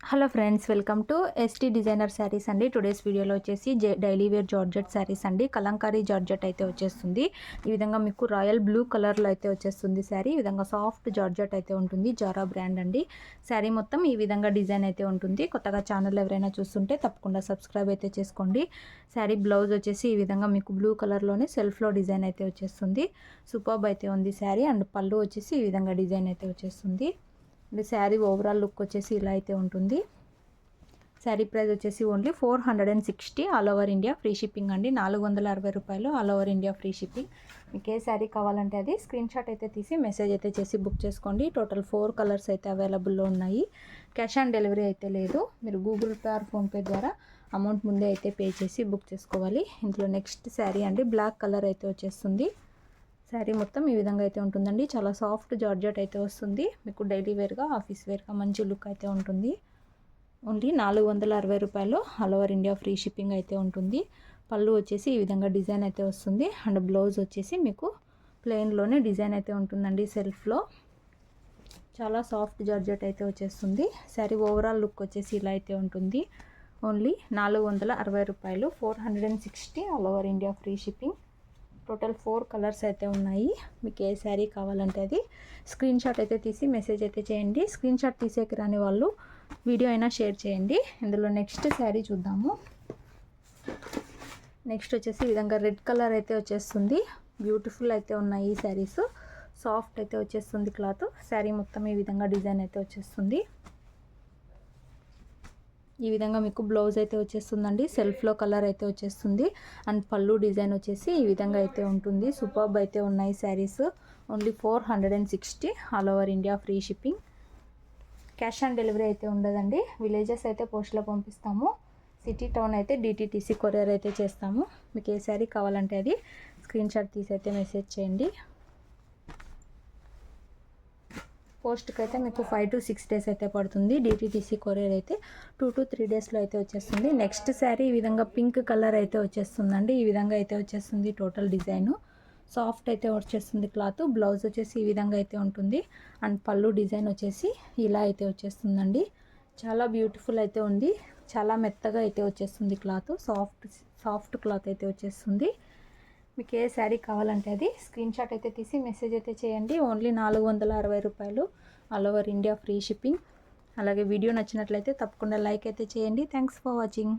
Hello friends, welcome to ST designer saris అండి. Today's వీడియోలో వచ్చేసి డైలీ వేర్ జార్జెట్ శారీస్ అండి. కలంకారీ జార్జెట్ అయితే వచ్చేస్తుంది. ఈ విధంగా మీకు రాయల్ బ్లూ కలర్లో అయితే వచ్చేస్తుంది శారీ. ఈ విధంగా సాఫ్ట్ జార్జెట్ అయితే ఉంటుంది. జారా బ్రాండ్ అండి. శారీ మొత్తం ఈ విధంగా డిజైన్ అయితే ఉంటుంది. కొత్తగా ఛానల్ ఎవరైనా చూస్తుంటే తప్పకుండా సబ్స్క్రైబ్ అయితే చేసుకోండి. శారీ బ్లౌజ్ వచ్చేసి ఈ విధంగా మీకు బ్లూ కలర్లోనే సెల్ఫ్లో డిజైన్ అయితే వచ్చేస్తుంది. సూపర్బ్ అయితే ఉంది శారీ. అండ్ పళ్ళు వచ్చేసి ఈ విధంగా డిజైన్ అయితే వచ్చేస్తుంది. అండ్ శారీ ఓవరాల్ లుక్ వచ్చేసి ఇలా అయితే ఉంటుంది. శారీ ప్రైస్ వచ్చేసి only 460 all over India free shipping అండి. 460 రూపాయలు all over India free shipping. మీకు ఏ శారీ కావాలంటే అది స్క్రీన్ షాట్ అయితే తీసి మెసేజ్ అయితే చేసి బుక్ చేసుకోండి. టోటల్ 4 కలర్స్ అయితే అవైలబుల్లో ఉన్నాయి. క్యాష్ ఆన్ డెలివరీ అయితే లేదు. మీరు గూగుల్ పే ఆర్ ఫోన్పే ద్వారా అమౌంట్ ముందే అయితే పే చేసి బుక్ చేసుకోవాలి. ఇందులో నెక్స్ట్ శారీ అండి, బ్లాక్ కలర్ అయితే వచ్చేస్తుంది. శారీ మొత్తం ఈ విధంగా అయితే ఉంటుందండి. చాలా సాఫ్ట్ జార్జెట్ అయితే వస్తుంది. మీకు డైలీ వేర్గా, ఆఫీస్ వేర్గా మంచి లుక్ అయితే ఉంటుంది. ఓన్లీ 460 రూపాయలు all over India free shipping అయితే ఉంటుంది. పళ్ళు వచ్చేసి ఈ విధంగా డిజైన్ అయితే వస్తుంది. అండ్ బ్లౌజ్ వచ్చేసి మీకు ప్లెయిన్లోనే డిజైన్ అయితే ఉంటుందండి సెల్ఫ్లో. చాలా సాఫ్ట్ జార్జెట్ అయితే వచ్చేస్తుంది. శారీ ఓవరాల్ లుక్ వచ్చేసి ఇలా అయితే ఉంటుంది. ఓన్లీ 460 రూపాయలు, 460 all over India free shipping. Total 4 colours అయితే ఉన్నాయి. మీకు ఏ శారీ కావాలంటే అది స్క్రీన్ షాట్ అయితే తీసి మెసేజ్ అయితే చేయండి. స్క్రీన్ షాట్ తీసేకి రాని వాళ్ళు వీడియో అయినా షేర్ చేయండి. ఇందులో నెక్స్ట్ శారీ చూద్దాము. నెక్స్ట్ వచ్చేసి ఈ విధంగా రెడ్ కలర్ అయితే వచ్చేస్తుంది. బ్యూటిఫుల్ అయితే ఉన్నాయి ఈ శారీస్. సాఫ్ట్ అయితే వచ్చేస్తుంది క్లాత్. శారీ మొత్తం ఈ విధంగా డిజైన్ అయితే వచ్చేస్తుంది. ఈ విధంగా మీకు బ్లౌజ్ అయితే వచ్చేస్తుందండి. సెల్ఫ్లో కలర్ అయితే వచ్చేస్తుంది. అండ్ పళ్ళు డిజైన్ వచ్చేసి ఈ విధంగా అయితే ఉంటుంది. సూపర్బ్ అయితే ఉన్నాయి saris. Only 460 all over India free shipping. Cash on delivery అయితే ఉండదండి. విలేజెస్ అయితే పోస్ట్లో పంపిస్తాము. సిటీ టౌన్ అయితే DTTC కొరియర్ అయితే చేస్తాము. మీకు ఏ శారీ కావాలంటే అది స్క్రీన్ షాట్ తీసి అయితే మెసేజ్ చేయండి. పోస్ట్కి అయితే మీకు 5 to 6 డేస్ అయితే పడుతుంది. DTTC కొరియర్ అయితే 2 to 3 డేస్లో అయితే వచ్చేస్తుంది. నెక్స్ట్ శారీ ఈ విధంగా పింక్ కలర్ అయితే వచ్చేస్తుందండి. ఈ విధంగా అయితే వచ్చేస్తుంది టోటల్ డిజైను. సాఫ్ట్ అయితే వచ్చేస్తుంది క్లాత్. బ్లౌజ్ వచ్చేసి ఈ విధంగా అయితే ఉంటుంది. అండ్ పళ్ళు డిజైన్ వచ్చేసి ఇలా అయితే వచ్చేస్తుందండి. చాలా బ్యూటిఫుల్ అయితే ఉంది. చాలా మెత్తగా అయితే వచ్చేస్తుంది క్లాత్. సాఫ్ట్ క్లాత్ అయితే వచ్చేస్తుంది. మీకు ఏ శారీ కావాలంటే అది స్క్రీన్ షాట్ అయితే తీసి మెసేజ్ అయితే చేయండి. ఓన్లీ 460 రూపాయలు all over India free shipping. అలాగే వీడియో నచ్చినట్లయితే తప్పకుండా లైక్ అయితే చేయండి. Thanks for watching.